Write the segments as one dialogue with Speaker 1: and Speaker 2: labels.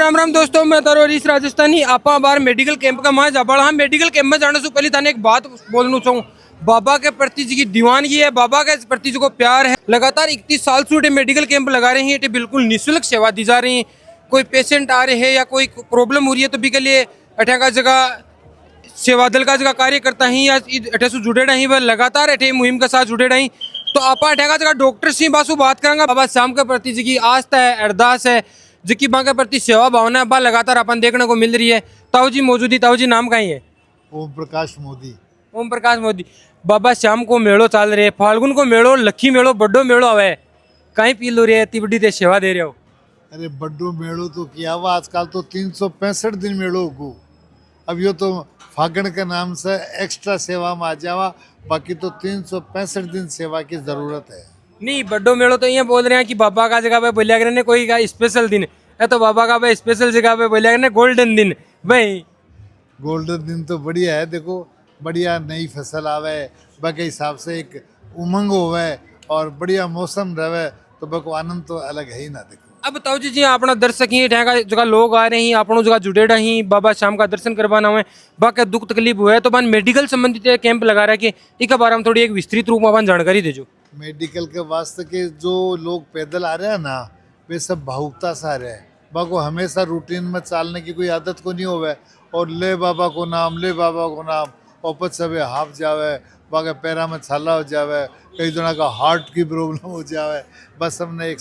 Speaker 1: राम राम दोस्तों, मैं तरोरीस राजस्थानी आपा बार मेडिकल कैंप का मां जाबड़। हाँ, मेडिकल कैंप में जाने से पहले थाने एक बात बोलना चाहूँ। बाबा के प्रति जी की दीवानगी है, बाबा के प्रति जी को प्यार है। लगातार 31 साल से मेडिकल कैंप लगा रहे हैं। ये बिल्कुल निःशुल्क सेवा दी जा रही है। कोई पेशेंट आ रहे हैं या कोई प्रॉब्लम हो रही है तो भी के लिए अठा का जगह सेवा दल का जगह कार्य करता ही या अठे से जुड़े रही वह लगातार अठे मुहिम के साथ जुड़े रही। तो आप अठे का जगह डॉक्टर सिंह बासु बात करेंगे। बाबा श्याम के प्रति जी की आस्था है, अरदास है, जिसकी माँ के प्रति सेवा भावना है, लगातार अपन देखने को मिल रही है। ताऊ जी मौजूदी, ताऊ जी नाम कहीं है?
Speaker 2: ओम प्रकाश मोदी।
Speaker 1: ओम प्रकाश मोदी। बाबा श्याम को मेड़ो चल रहे, फाल्गुन को मेड़ो, लक्खी मेड़ो, बड्डो मेड़ो आवे, कहीं पी लो रहे इतनी बड़ी ते सेवा दे रहे हो।
Speaker 2: अरे बड्डो मेड़ो तो किया हुआ, आजकल तो 365 दिन मेड़ो को। अब यो तो फागण के नाम से एक्स्ट्रा सेवा में आ जावा, बाकी तो 365 दिन सेवा की जरूरत है।
Speaker 1: नहीं, बड्डो मेड़ो तो ये बोल रहे हैं कि बाबा का जगह पे बोलिया करने कोई का स्पेशल दिन है, तो बाबा का पे स्पेशल जगह पे बोलिया करने गोल्डन दिन भाई।
Speaker 2: गोल्डन दिन तो बढ़िया है, देखो बढ़िया नई फसल आवे, बाकी हिसाब से एक उमंग होवे और बढ़िया मौसम रहे, तो बको आनंद तो अलग है ही ना। देखो
Speaker 1: अब बताओ जी अपना दर्शक ही ढंगा जगह लोग आ रहे हैं, अपनों जगह जुड़े रही, बाबा श्याम का दर्शन करवाना हुए, बाकी दुख तकलीफ हुआ है तो बन मेडिकल संबंधित कैंप लगा रहा है। एक बार हम थोड़ी एक विस्तृत रूप में अपन जानकारी दे जो।
Speaker 2: मेडिकल के वास्ते के जो लोग पैदल आ रहे हैं ना, वे सब भावुकता से आ रहे हैं। बाको हमेशा रूटीन में चलने की कोई आदत को नहीं होवे, और ले बाबा को नाम, ले बाबा को नाम, औपत सब हाफ जावे, बाके पैरा में छाला हो जावे, कई जना का हार्ट की प्रॉब्लम हो जावे। बस हमने एक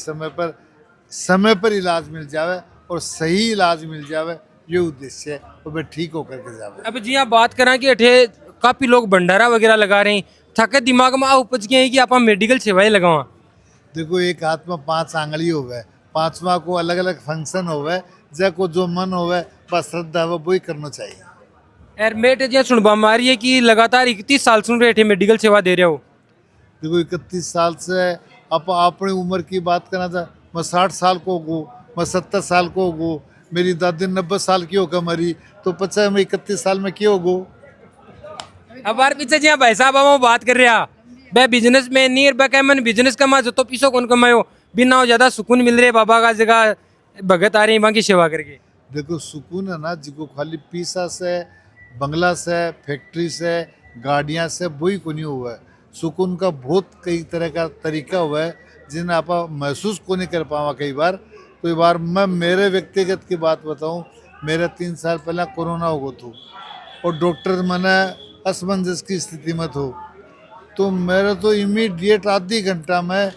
Speaker 2: समय पर इलाज मिल जावे और सही इलाज मिल जावे, ये उद्देश्य है, और वे ठीक होकर के जावे।
Speaker 1: अब जी आप बात करें कि अठे काफी लोग भंडारा वगैरह लगा रहे हैं, थाके दिमाग में आ उपज गए हैं कि आप मेडिकल सेवाएं लगावा।
Speaker 2: देखो एक हाथ में 5 आंगली होवे, 5वां को अलग अलग फंक्शन होवे, जको जो मन होवे बस श्रद्धा हो वही करना चाहिए।
Speaker 1: यार मेट जी सुनबा मारी है कि लगातार 31 साल सुन रहे थे मेडिकल सेवा दे रहे हो।
Speaker 2: देखो 31 साल से आप अपनी उम्र की बात करना था, मैं 60 साल को हो, मैं 70 साल को हो, मेरी दादी 90 साल की होकर मरी, तो पचा मैं 31 साल में क्यों हो।
Speaker 1: अब बार पीछे जी भाई साहब हम बात कर रहा बे बिजनेस में नहीं बे मन बिजनेस कमा जो तो पीछो कौन कमायो, बिना ज्यादा सुकून मिल रहे बाबा का जगह भगत आ रही है बाकी सेवा करके।
Speaker 2: देखो सुकून है ना, जिको खाली पीसा से, बंगला से, फैक्ट्री से, गाड़ियाँ से वही को नहीं हुआ है। सुकून का बहुत कई तरह का तरीका हुआ है जिन्हें आप महसूस को नहीं कर पावा कई बार। तो बार मैं मेरे व्यक्तिगत की बात बताऊं, मेरा 3 साल पहले कोरोना हो गया था और डॉक्टर मैंने असमंजस की स्थिति में था, तो मेरा तो इमीडिएट आधी घंटा में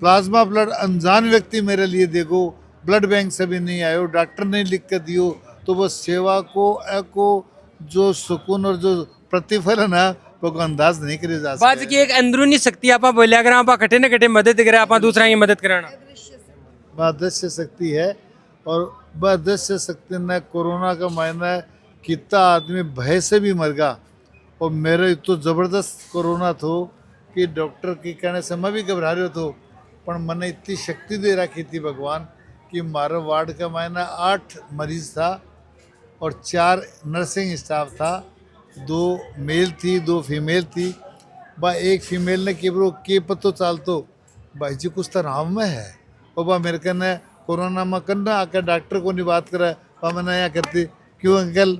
Speaker 2: प्लाज्मा ब्लड अनजान व्यक्ति मेरे लिए देखो, ब्लड बैंक से भी नहीं आयो, डॉक्टर ने लिख कर दियो, तो वो सेवा को जो सुकून और जो प्रतिफल है ना वो अंदाज नहीं करे जा सकता।
Speaker 1: बात की एक अंदरूनी शक्ति आप बोलिया अगर आप कटे न कटे मदद करे, आप दूसरा की मदद कराना
Speaker 2: दृश्य शक्ति है। और वह दृश्य शक्ति ने कोरोना का महीना कितना आदमी भय से भी मर गया, और मेरे तो ज़बरदस्त कोरोना थो कि डॉक्टर के कहने से मैं भी घबरा रहा था, पर मैंने इतनी शक्ति दे रखी थी भगवान कि हमारे वार्ड का महीना 8 मरीज था और 4 नर्सिंग स्टाफ था, 2 मेल थी 2 फीमेल थी। बा एक फीमेल ने के पतो चालतो भाई जी कुछ तो राम में है, और बा मेरे कहने कोरोना में करना आकर डॉक्टर को नहीं बात करा, बा मैंने यहाँ करती क्यों अंकल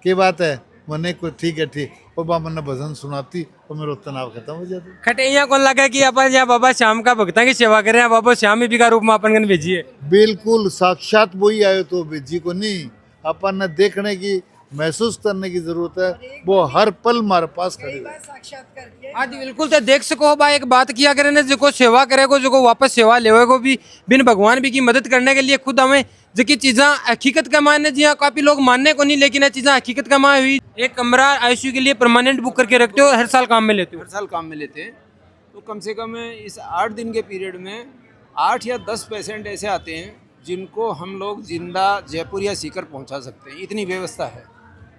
Speaker 2: क्या बात है, मैंने को ठीक है ठीक, और बा मैंने भजन सुनाती और मेरा तनाव खत्म हो जाता।
Speaker 1: खटे यहाँ कौन लगा कि अपन यहाँ बाबा श्याम का भक्ता की सेवा कर रहे हैं, बाबा श्याम ही भी का रूप में अपन भेजिए।
Speaker 2: बिल्कुल साक्षात वही आयो, तो भेजी को नहीं, अपन ने देखने की महसूस करने की जरूरत है, वो हर पल हमारे पास खड़ी है।
Speaker 1: हाँ जी बिल्कुल, तो देख सको बा एक बात किया करे ना, जो सेवा करे को जो वापस सेवा लेवे को भी बिन भगवान भी की मदद करने के लिए खुद हमें जो चीज़ा हकीकत का माने जी हाँ काफी लोग मानने को नहीं, लेकिन चीज़ा हकीकत का मान हुई। एक कमरा आईसीयू के लिए परमानेंट बुक करके रखते हो, हर साल काम में लेते हो?
Speaker 3: हर साल काम में लेते हैं, तो कम से कम इस 8 दिन के पीरियड में 8 या 10 पेशेंट ऐसे आते हैं जिनको हम लोग जिंदा जयपुर या सीकर पहुंचा सकते हैं, इतनी व्यवस्था है।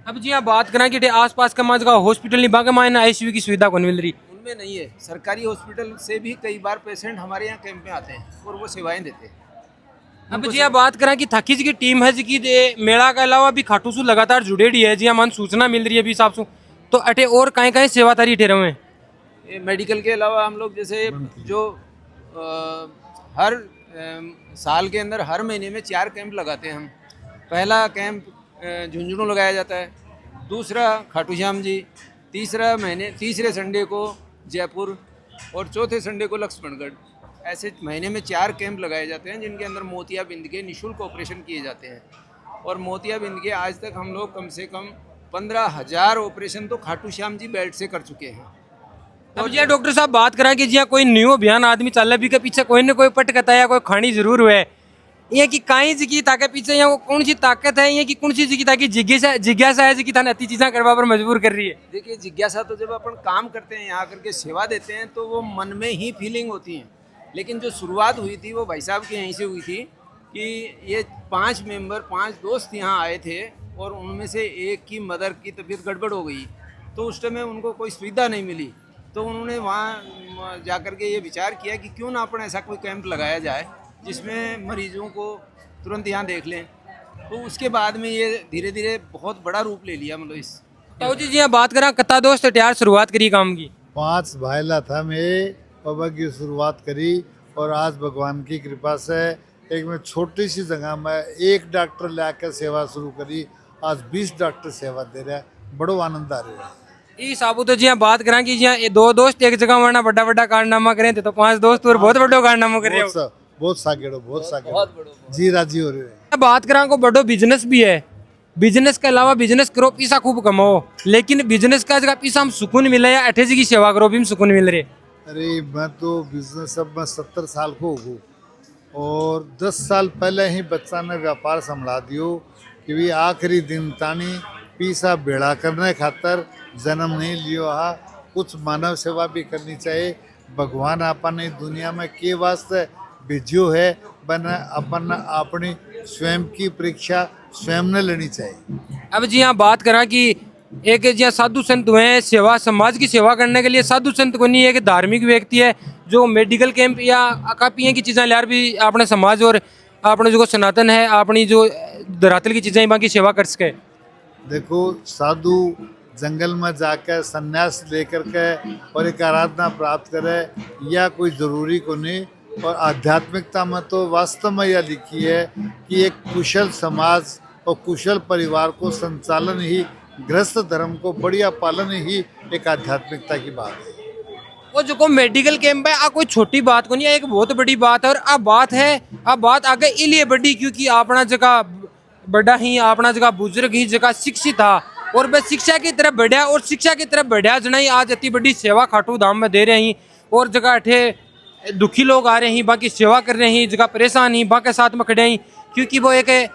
Speaker 1: अब जी आप बात करें कि आसपास का जगह हॉस्पिटल नहीं बाकी मायने आईसीयू की सुविधा कौन मिल रही?
Speaker 3: उनमें नहीं है, सरकारी हॉस्पिटल से भी कई बार पेशेंट हमारे यहाँ कैंप में आते हैं और वो सेवाएं देते हैं।
Speaker 1: अब जी आप बात करें कि थाकी जी की टीम है जी की मेला के अलावा भी खाटू सु लगातार जुड़े रही है जी, हमारे सूचना मिल रही है अभी हिसाब से, तो अटे और कहीं कहीं सेवा तारी ठहरे हुए हैं।
Speaker 3: मेडिकल के अलावा हम लोग जैसे जो हर साल के अंदर हर महीने में 4 कैंप लगाते हैं हम, पहला कैंप झुंझुनू लगाया जाता है, दूसरा खाटू श्याम जी, तीसरे संडे को जयपुर और चौथे संडे को लक्ष्मणगढ़। ऐसे महीने में 4 कैंप लगाए जाते हैं जिनके अंदर मोतियाबिंद के निःशुल्क ऑपरेशन किए जाते हैं। और मोतियाबिंद के आज तक हम लोग कम से कम 15,000 ऑपरेशन तो खाटू श्याम जी बेल्ट से कर चुके हैं।
Speaker 1: अब जी डॉक्टर साहब बात करा कि जी कोई न्यू अभियान आदमी चल भी के पीछे कोई न कोई पटकता या कोई खानी जरूर हुए ये कि काई जी की ताकत पीछे या वो कौन सी ताकत है ये कि कौन सी जी की ताकि जिज्ञासा है जी की थाने अति चीज़ें करवा पर मजबूर कर रही है।
Speaker 3: देखिए, जिज्ञासा तो जब अपन काम करते हैं, यहाँ करके सेवा देते हैं, तो वो मन में ही फीलिंग होती है। लेकिन जो शुरुआत हुई थी वो भाई साहब की यहीं से हुई थी कि ये 5 दोस्त यहाँ आए थे और उनमें से एक की मदर की तबीयत गड़बड़ हो गई, तो उस टाइम में उनको कोई सुविधा नहीं मिली। तो उन्होंने वहाँ जा कर के ये विचार किया कि क्यों ना अपन ऐसा कोई कैंप लगाया जाए जिसमें मरीजों को तुरंत यहाँ देख लें। तो उसके बाद में ये धीरे धीरे बहुत बड़ा रूप ले लिया। मतलब इस
Speaker 1: तो जी यहाँ बात करा कत्ता दोस्त तैयार शुरुआत करी काम की
Speaker 2: 5 भाईला था मैं बाबा की शुरुआत करी और आज भगवान की कृपा से एक मैं छोटी सी जगह में 1 डॉक्टर लाकर सेवा शुरू करी। आज 20 डॉक्टर सेवा दे रहा है, बड़ो आनंद आ रहा है।
Speaker 1: ये साबुत तो जी बात करा कि जी ये 2 दोस्त एक जगह वरना बड़ा बड़ा कारनामा करें तो 5 दोस्त और बहुत बड़ो कारनामा कर रहे हो।
Speaker 2: बहुत सागेड़ो जी राजी हो रहे हैं।
Speaker 1: बात करा को बड़ो बिजनेस भी है, बिजनेस के अलावा बिजनेस करो पैसा खूब कमाओ, लेकिन बिजनेस का जगह पैसा हम सुकून मिले या अठे जी की सेवा करो भी हम सुकून मिल रहे।
Speaker 2: अरे मैं तो बिजनेस अब मैं 70 साल को हूँ और 10 साल पहले ही बच्चा ने व्यापार संभाला दियो कि भी आखिरी दिन तानी पैसा बेड़ा करने खातर जन्म नहीं लियो हा। कुछ मानव सेवा भी करनी चाहिए। भगवान अपन दुनिया में के वास्ते भेजियो है, बना अपन अपनी स्वयं की परीक्षा स्वयं ने लेनी चाहिए।
Speaker 1: अब जी यहाँ बात करा कि एक जी साधु संत हुए हैं सेवा समाज की सेवा करने के लिए। साधु संत को नहीं एक धार्मिक व्यक्ति है जो मेडिकल कैंप या काफ़ी की चीज़ें लियार भी अपने समाज और अपने जो सनातन है अपनी जो धरातल की चीज़ें बाकी सेवा कर सके।
Speaker 2: देखो, साधु जंगल में जाकर संन्यास लेकर के और एक आराधना प्राप्त करे या कोई ज़रूरी को नहीं। और आध्यात्मिकता में तो वास्तव में यह लिखी है कि एक कुशल समाज और कुशल परिवार को संचालन ही गृहस्थ धर्म को बढ़िया पालन ही एक आध्यात्मिकता की बात है।
Speaker 1: वो जो मेडिकल कैंप है आ कोई छोटी बात को नहीं है, एक बहुत बड़ी बात है। और अब बात आगे इसलिए बड़ी क्योंकि अपना जगह बड़ा ही अपना जगह बुजुर्ग ही जगह शिक्षित था और वह शिक्षा की तरफ बढ़िया और शिक्षा की तरफ बढ़िया जना ही आज इतनी बड़ी सेवा खाटू धाम में दे रहे हैं और जगह अठे दुखी लोग आ रहे हैं बाकी सेवा कर रहे हैं, जगह परेशान ही बाकी साथ में खड़े हैं क्योंकि वो एक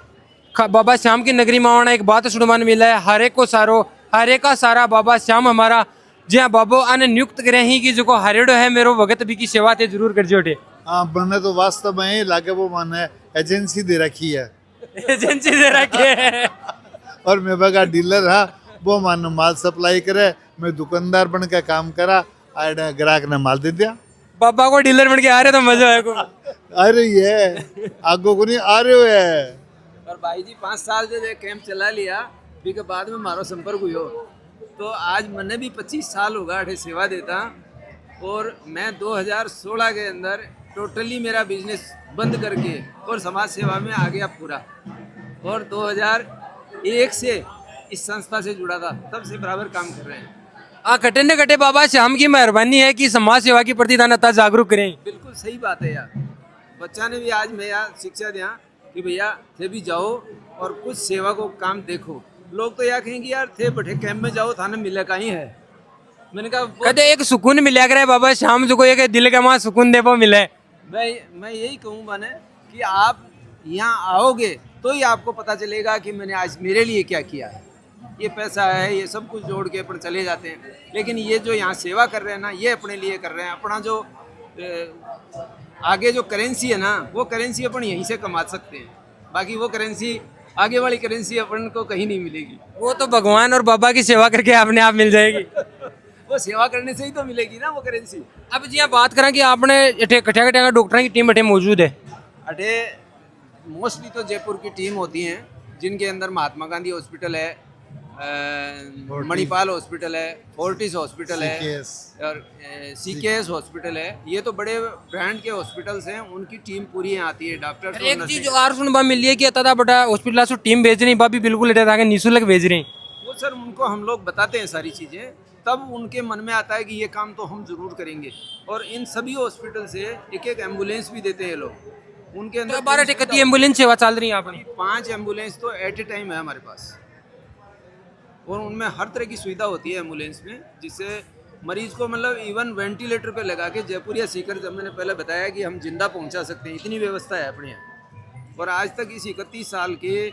Speaker 1: बाबा श्याम की नगरी में आना एक बात सुनवाने मिला है, हरे को सारो हरे का सारा बाबा श्याम हमारा। जहाँ बाबो आने नियुक्त करे ही कि जो हरेड़ो है मेरो भगत भी की सेवा थे जरूर कर जोटे।
Speaker 2: हाँ, मैंने तो वास्तव में ही लागे वो माने एजेंसी दे रखी है
Speaker 1: एजेंसी दे रखी है
Speaker 2: और मैं बगा डीलर हा वो मानो माल सप्लाई करे, मैं दुकानदार बन के काम करा, ग्राहक ने माल दे दिया।
Speaker 1: बाबा को डीलर बन के आ रहे तो मजा है को
Speaker 2: आ रही है आगो को नहीं आ रहे हो है।
Speaker 3: और भाई जी 5 साल जो कैंप चला लिया फिर के बाद में मारो संपर्क हुई तो आज मैंने भी 25 साल होगा अठे सेवा देता। और मैं 2016 के अंदर टोटली मेरा बिजनेस बंद करके और समाज सेवा में आ गया पूरा। और 2001 से इस संस्था से जुड़ा था, तब से बराबर काम कर रहे हैं।
Speaker 1: कटे न कटे बाबा श्याम की मेहरबानी है कि समाज सेवा की प्रति दानता जागरूक करें।
Speaker 3: बिल्कुल सही बात है यार। बच्चा ने भी आज मैं यार शिक्षा दिया कि भैया थे भी जाओ और कुछ सेवा को काम देखो। लोग तो यार कहेंगे यार थे बैठे कैंप में जाओ थाने मिले का ही है। मैंने कहा
Speaker 1: कहते एक सुकून मिला करे बाबा श्याम जो को एक दिल के वहाँ सुकून दे वो मिले।
Speaker 3: मैं यही कहूँ मैंने कि आप यहाँ आओगे तो ही आपको पता चलेगा कि मैंने आज मेरे लिए क्या किया है। ये पैसा है ये सब कुछ जोड़ के अपन चले जाते हैं, लेकिन ये जो यहाँ सेवा कर रहे हैं ना ये अपने लिए कर रहे हैं। अपना जो आगे जो करेंसी है ना वो करेंसी अपन यहीं से कमा सकते हैं, बाकी वो करेंसी आगे वाली करेंसी अपन को कहीं नहीं मिलेगी।
Speaker 1: वो तो भगवान और बाबा की सेवा करके अपने आप मिल जाएगी
Speaker 3: वो सेवा करने से ही तो मिलेगी ना वो करेंसी।
Speaker 1: अब जी बात करें कि आपने कटिया कटिया डॉक्टर की टीम अठे मौजूद है।
Speaker 3: अठे मोस्टली तो जयपुर की टीम होती हैं जिनके अंदर महात्मा गांधी हॉस्पिटल है, मणिपाल हॉस्पिटल है, फोर्टिस हॉस्पिटल है
Speaker 2: CKS
Speaker 3: और सीकेएस हॉस्पिटल है। ये तो बड़े ब्रांड के हॉस्पिटल्स हैं, उनकी टीम पूरी यहाँ आती है, डॉक्टर्स और
Speaker 1: एक चीज
Speaker 3: नर्सें।
Speaker 1: और सुनवा मिली है कि अतः बड़ा हॉस्पिटल से टीम भेज रही भाभी बिल्कुल इधर आके निःशुल्क भेज रही।
Speaker 3: वो सर उनको हम लोग बताते हैं सारी चीज़ें, तब उनके मन में आता है कि ये काम तो हम जरूर करेंगे। और इन सभी हॉस्पिटल से एक एक एम्बुलेंस भी देते हैं लोग, उनके अंदर
Speaker 1: 12 टिकट एम्बुलेंस सेवा चल रही है यहाँ पर।
Speaker 3: 5 एम्बुलेंस तो एट ए टाइम है हमारे पास, और उनमें हर तरह की सुविधा होती है एम्बुलेंस में, जिससे मरीज को मतलब इवन वेंटिलेटर पे लगा के जयपुर या सीकर, जब मैंने पहले बताया कि हम जिंदा पहुंचा सकते हैं, इतनी व्यवस्था है अपने यहाँ। और आज तक इस 31 साल के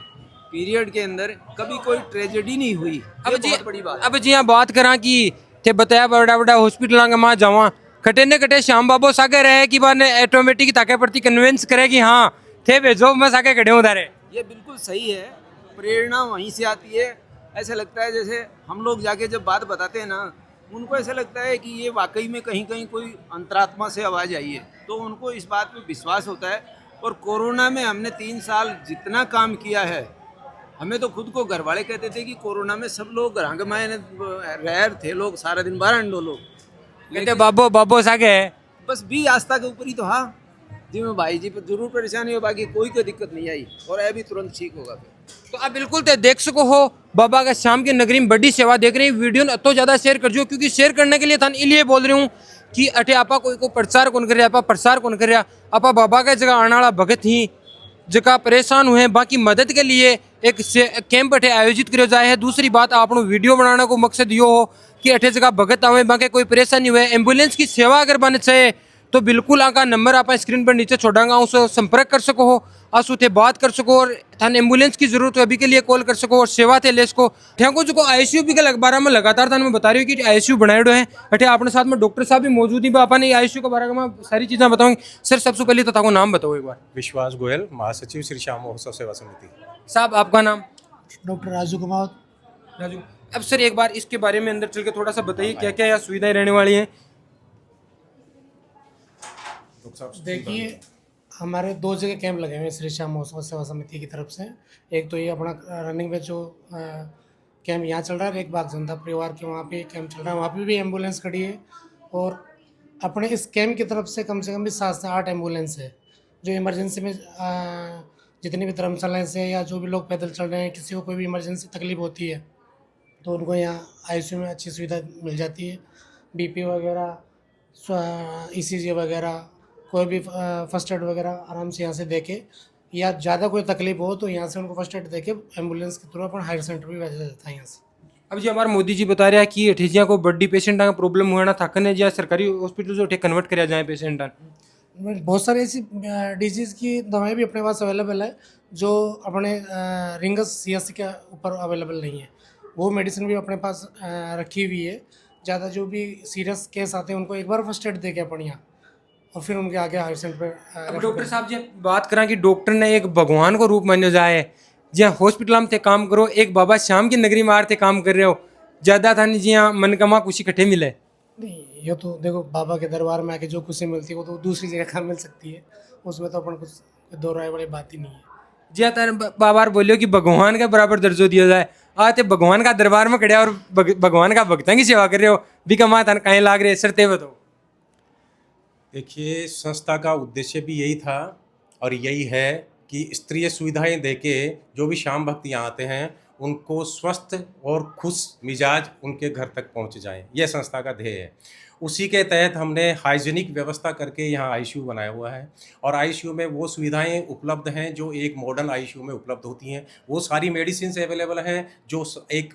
Speaker 3: पीरियड के अंदर कभी कोई ट्रेजेडी नहीं हुई, ये बहुत बड़ी बात है।
Speaker 1: अब जी यहाँ बात करा कि थे बताया बड़ा बड़ा हॉस्पिटल के वहाँ जावा कटे न कटे श्याम बाबू सागे रहे कि बार ने ऑटोमेटिक ताके प्रति कन्विंस करे कि हाँ थे भेजो मैं साके खड़े हूँ उधर।
Speaker 3: ये बिल्कुल सही है, प्रेरणा वहीं से आती है। ऐसा लगता है जैसे हम लोग जाके जब बात बताते हैं ना, उनको ऐसा लगता है कि ये वाकई में कहीं कहीं कोई अंतरात्मा से आवाज़ आई है, तो उनको इस बात पे विश्वास होता है। और कोरोना में हमने 3 साल जितना काम किया है, हमें तो खुद को घर वाले कहते थे कि कोरोना में सब लोग रंगमाए रह थे, लोग सारा दिन बाहर अंडो लोग,
Speaker 1: कहते बाबो बाबो सागे
Speaker 3: बस भी आस्था के ऊपर ही तो। हाँ जी, मैं भाई जी पर जरूर परेशानी हो, बाकी कोई दिक्कत नहीं आई, और अभी तुरंत ठीक होगा फिर।
Speaker 1: तो आप बिल्कुल ते देख सको हो बाबा का शाम की नगरी में बड़ी सेवा देख रही वीडियो ने तो ज्यादा शेयर कर जो, क्योंकि शेयर करने के लिए था इसलिए बोल रही हूँ कि अटे आपा कोई को प्रचार कौन कर रहा, आपा प्रसार कौन कर रहा, आपा बाबा का जगह आने वाला भगत ही जगह परेशान हुए हैं, बाकी मदद के लिए एक कैंप अठे आयोजित करो जाए है। दूसरी बात आपनो वीडियो बनाने को मकसद यो हो कि अठे जगह भगत आवे, बाकी कोई परेशानी हुए, एम्बुलेंस की सेवा अगर बने चाहे तो बिल्कुल आका नंबर आप स्क्रीन पर नीचे छोड़ांगा, उससे संपर्क कर सको हो, आस उठे बात कर सको, और थाने एम्बुलेंस की जरूरत हो अभी के लिए कॉल कर सको और सेवा थे ले सको। ठेको जो आईसीयू भी के बारे में लगातार थाने मैं बता रही हूँ कि आईसीयू बनाए है अठे अपने साथ में डॉक्टर साहब भी मौजूद ही, अपने आईसीयू के बारे में सारी चीज़ें बताऊंगी। सर सबसे पहले तो ताको नाम बताओ एक बार।
Speaker 4: विश्वास गोयल, महासचिव श्री श्याम महोत्सव सेवा समिति।
Speaker 1: साहब आपका नाम?
Speaker 5: डॉक्टर राजू कुमार।
Speaker 1: राजू, अब सर एक बार इसके बारे में अंदर चल के थोड़ा सा बताइए क्या क्या यहाँ सुविधाएं रहने वाली हैं।
Speaker 5: देखिए, हमारे 2 जगह कैंप लगे हुए हैं श्री श्याम महोत्सव सेवा समिति की तरफ से। एक तो ये अपना रनिंग में जो कैंप यहाँ चल रहा है, एक बाग जनता परिवार के वहाँ पे कैंप चल रहा है, वहाँ पे भी एम्बुलेंस खड़ी है। और अपने इस कैंप की तरफ से कम भी 7 से 8 एम्बुलेंस है, जो इमरजेंसी में जितनी भी धर्मशालाएँ से या जो भी लोग पैदल चल रहे हैं, किसी को कोई भी इमरजेंसी तकलीफ होती है तो उनको यहाँ आईसीयू में अच्छी सुविधा मिल जाती है। बीपी वगैरह, ईसीजी वगैरह, कोई भी फर्स्ट एड वगैरह आराम से यहाँ से देके, या ज़्यादा कोई तकलीफ हो तो यहाँ से उनको फर्स्ट एड देके एम्बुलेंस के थ्रू अपन हायर सेंटर भी भेजा जाता है यहाँ से।
Speaker 1: अब जी हमारे मोदी जी बता रहे हैं कि अठेजिया को बड्डी पेशेंट का प्रॉब्लम हुआ ना थाकन है, या सरकारी हॉस्पिटल से कन्वर्ट कराया जाए पेशेंट।
Speaker 5: बहुत सारी ऐसी डिजीज़ की दवाएं भी अपने पास अवेलेबल है जो अपने रिंगस सीएससी के ऊपर अवेलेबल नहीं है, वो मेडिसिन भी अपने पास रखी हुई है। ज़्यादा जो भी सीरियस केस आते हैं उनको एक बार फर्स्ट एड दे के अपन यहाँ, और फिर उनके आगे हायर सेंटर पर।
Speaker 1: अब डॉक्टर साहब जी बात करें कि डॉक्टर ने एक भगवान को रूप मानो जाए, जहाँ हॉस्पिटल में थे काम करो, एक बाबा श्याम की नगरी में आते काम कर रहे हो, ज़्यादा था नहीं जी हाँ मन कमा खुशी इकट्ठे मिले।
Speaker 5: नहीं, ये तो देखो बाबा के दरबार में आके जो खुशी मिलती है वो तो दूसरी जगह कहाँ मिल सकती है, उसमें तो अपन कुछ दो राय वाली बात ही नहीं है।
Speaker 1: जी तार बाबार बोलियो कि भगवान के बराबर दर्जो दिया जाए, आते भगवान का दरबार में खड़े और भगवान का भक्तों की सेवा कर रहे हो, भी कमा था कहीं लाग रहे सर ते बताओ।
Speaker 4: देखिए, संस्था का उद्देश्य भी यही था और यही है कि स्तरीय सुविधाएं देके जो भी श्याम भक्त यहाँ आते हैं उनको स्वस्थ और खुश मिजाज उनके घर तक पहुँच जाएं, यह संस्था का ध्येय है। उसी के तहत हमने हाइजीनिक व्यवस्था करके यहाँ आईसीयू बनाया हुआ है, और आईसीयू में वो सुविधाएं उपलब्ध हैं जो एक मॉडर्न आईसीयू में उपलब्ध होती हैं। वो सारी मेडिसिन अवेलेबल हैं जो एक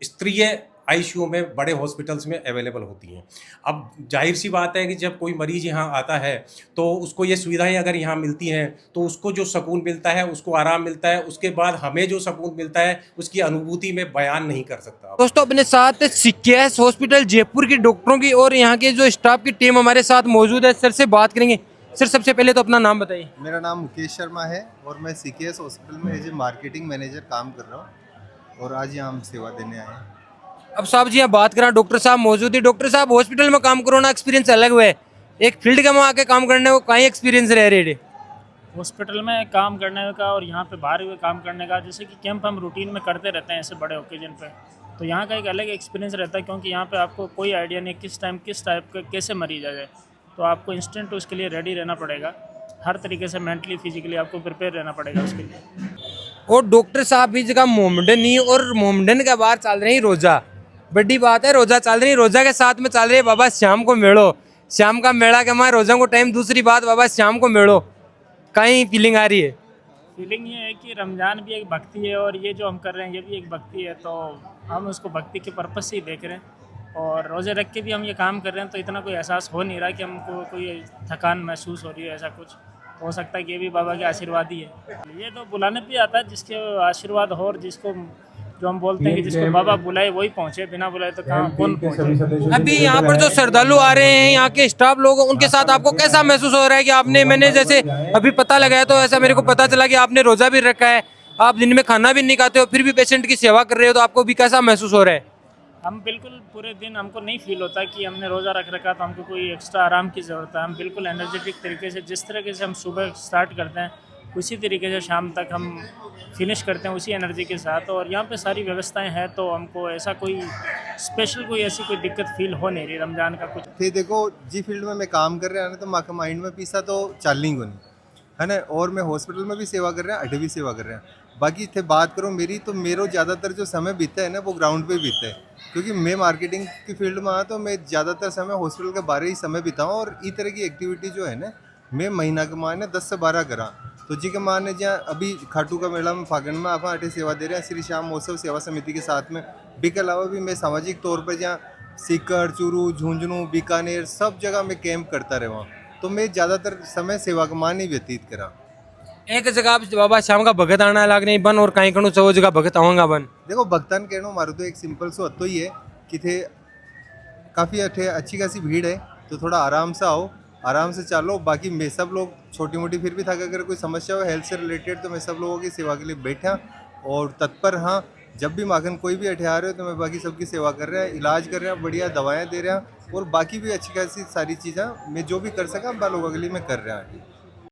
Speaker 4: स्तरीय आईसीयू में बड़े हॉस्पिटल्स में अवेलेबल होती हैं। अब जाहिर सी बात है कि जब कोई मरीज़ यहाँ आता है तो उसको ये सुविधाएं अगर यहाँ मिलती हैं तो उसको जो सुकून मिलता है, उसको आराम मिलता है, उसके बाद हमें जो सुकून मिलता है उसकी अनुभूति में बयान नहीं कर सकता।
Speaker 1: दोस्तों अपने साथ सीकेएस हॉस्पिटल जयपुर के डॉक्टरों की और यहाँ के जो स्टाफ की टीम हमारे साथ मौजूद है, सर से बात करेंगे। सर सबसे पहले तो अपना नाम बताइए।
Speaker 6: मेरा नाम मुकेश शर्मा है और मैं सीकेएस हॉस्पिटल में एज ए मार्केटिंग मैनेजर काम कर रहा हूँ, और आज यहाँ हम सेवा देने आए हैं।
Speaker 1: अब साहब जी यहाँ बात करें, डॉक्टर साहब मौजूद है। डॉक्टर साहब हॉस्पिटल में काम करो ना, एक्सपीरियंस अलग हुआ है, एक फील्ड के में आके काम करने को कहीं एक्सपीरियंस रह रहे।
Speaker 7: हॉस्पिटल में काम करने का और यहाँ पे बाहर हुए काम करने का, जैसे कि कैंप हम रूटीन में करते रहते हैं ऐसे बड़े ओकेजन पे, तो यहाँ का एक अलग एक्सपीरियंस रहता है, क्योंकि यहाँ पे आपको कोई आइडिया नहीं किस टाइम किस टाइप का कैसे मरीज आ जाए, तो आपको इंस्टेंट उसके लिए रेडी रहना पड़ेगा, हर तरीके से मेंटली फिजिकली आपको प्रिपेयर रहना पड़ेगा उसके लिए।
Speaker 1: और डॉक्टर साहब भी जगह मोमडन ही, और मोमडन के बाद चल रही रोजा, बड़ी बात है, रोजा चल रही, रोजा के साथ में चल रही है बाबा श्याम को मेड़ो, श्याम का मेला के हमारे रोजा को टाइम। दूसरी बात बाबा श्याम को मेड़ो, कहीं फीलिंग आ रही है?
Speaker 7: फीलिंग ये है कि रमज़ान भी एक भक्ति है और ये जो हम कर रहे हैं ये भी एक भक्ति है, तो हम उसको भक्ति के पर्पज से ही देख रहे हैं, और रोज़े रख के भी हम ये काम कर रहे हैं, तो इतना कोई एहसास हो नहीं रहा कि हमको कोई थकान महसूस हो रही है, ऐसा कुछ हो सकता है कि ये भी बाबा के आशीर्वाद ही है। ये तो बुलाने पे आता है जिसके आशीर्वाद हो, और जिसको जो हम बोलते हैं कि जिसको बाबा बुलाए वही पहुँचे, बिना बुलाए तो कहाँ कौन पहुँचे।
Speaker 1: अभी यहाँ पर जो श्रद्धालु आ रहे हैं, यहाँ के स्टाफ लोग, उनके साथ आपको कैसा महसूस हो रहा है कि आपने, मैंने जैसे अभी पता लगाया तो ऐसा मेरे को पता चला कि आपने रोजा भी रखा है, आप दिन में खाना भी नहीं खाते हो, फिर भी पेशेंट की सेवा कर रहे हो, तो आपको भी कैसा महसूस हो रहा है?
Speaker 7: हम बिल्कुल पूरे दिन, हमको नहीं फील होता कि हमने रोज़ा रख रखा तो हमको कोई एक्स्ट्रा आराम की ज़रूरत है। हम बिल्कुल एनर्जेटिक तरीके से, जिस तरीके से हम सुबह स्टार्ट करते हैं उसी तरीके से शाम तक हम फिनिश करते हैं उसी एनर्जी के साथ, और यहाँ पे सारी व्यवस्थाएं हैं, तो हमको ऐसा कोई स्पेशल कोई ऐसी कोई दिक्कत फील हो नहीं रही रमज़ान का कुछ।
Speaker 6: थे देखो जी फील्ड में मैं काम कर रहा है ना, तो माँ माइंड में पीसा तो चालनी को नहीं है ना, और मैं हॉस्पिटल में भी सेवा कर रहा है, अठे भी सेवा कर रहे हैं। बाकी इतने बात करो मेरी, तो मेरो ज़्यादातर जो समय बीता है ना वो ग्राउंड पे बीता है, क्योंकि मैं मार्केटिंग की फील्ड में आया, तो मैं ज़्यादातर समय हॉस्पिटल के बारे ही समय बिताऊँ, और इस तरह की एक्टिविटी जो है ना मैं महीना के माने 10 से 12 करा। तो जी के माने जहाँ अभी खाटू का मेला में फागन में आप अठे सेवा दे रहे हैं श्री श्याम महोत्सव सेवा समिति के साथ में, भी के अलावा भी मैं सामाजिक तौर पर जहाँ सीकर, चूरू, झुंझुनू, बीकानेर सब जगह मैं कैंप करता रहा, तो मैं ज़्यादातर समय सेवा के मान ही व्यतीत करा।
Speaker 1: एक जगह बाबा श्याम का भगत आना लाग नहीं बन, और कहीं कणु चो जगह भगत आऊंगा बन।
Speaker 6: देखो भक्तन कहना मारो तो एक सिंपल सो हत्तो ही है कि थे काफ़ी अठे अच्छी खासी भीड़ है, तो थोड़ा आराम से आओ, आराम से चलो। बाकी मैं सब लोग छोटी मोटी फिर भी था, अगर कोई समस्या हो हेल्थ से रिलेटेड, तो मैं सब लोगों की सेवा के लिए बैठा और तत्पर। हाँ, जब भी माखन कोई भी अठे आ रहे हो तो मैं बाकी सबकी सेवा कर रहा है, इलाज कर रहा है, बढ़िया दवाएं दे रहा, और बाकी भी अच्छी खासी सारी चीज़ें मैं जो भी कर सका लोगों के लिए मैं कर रहा हूँ।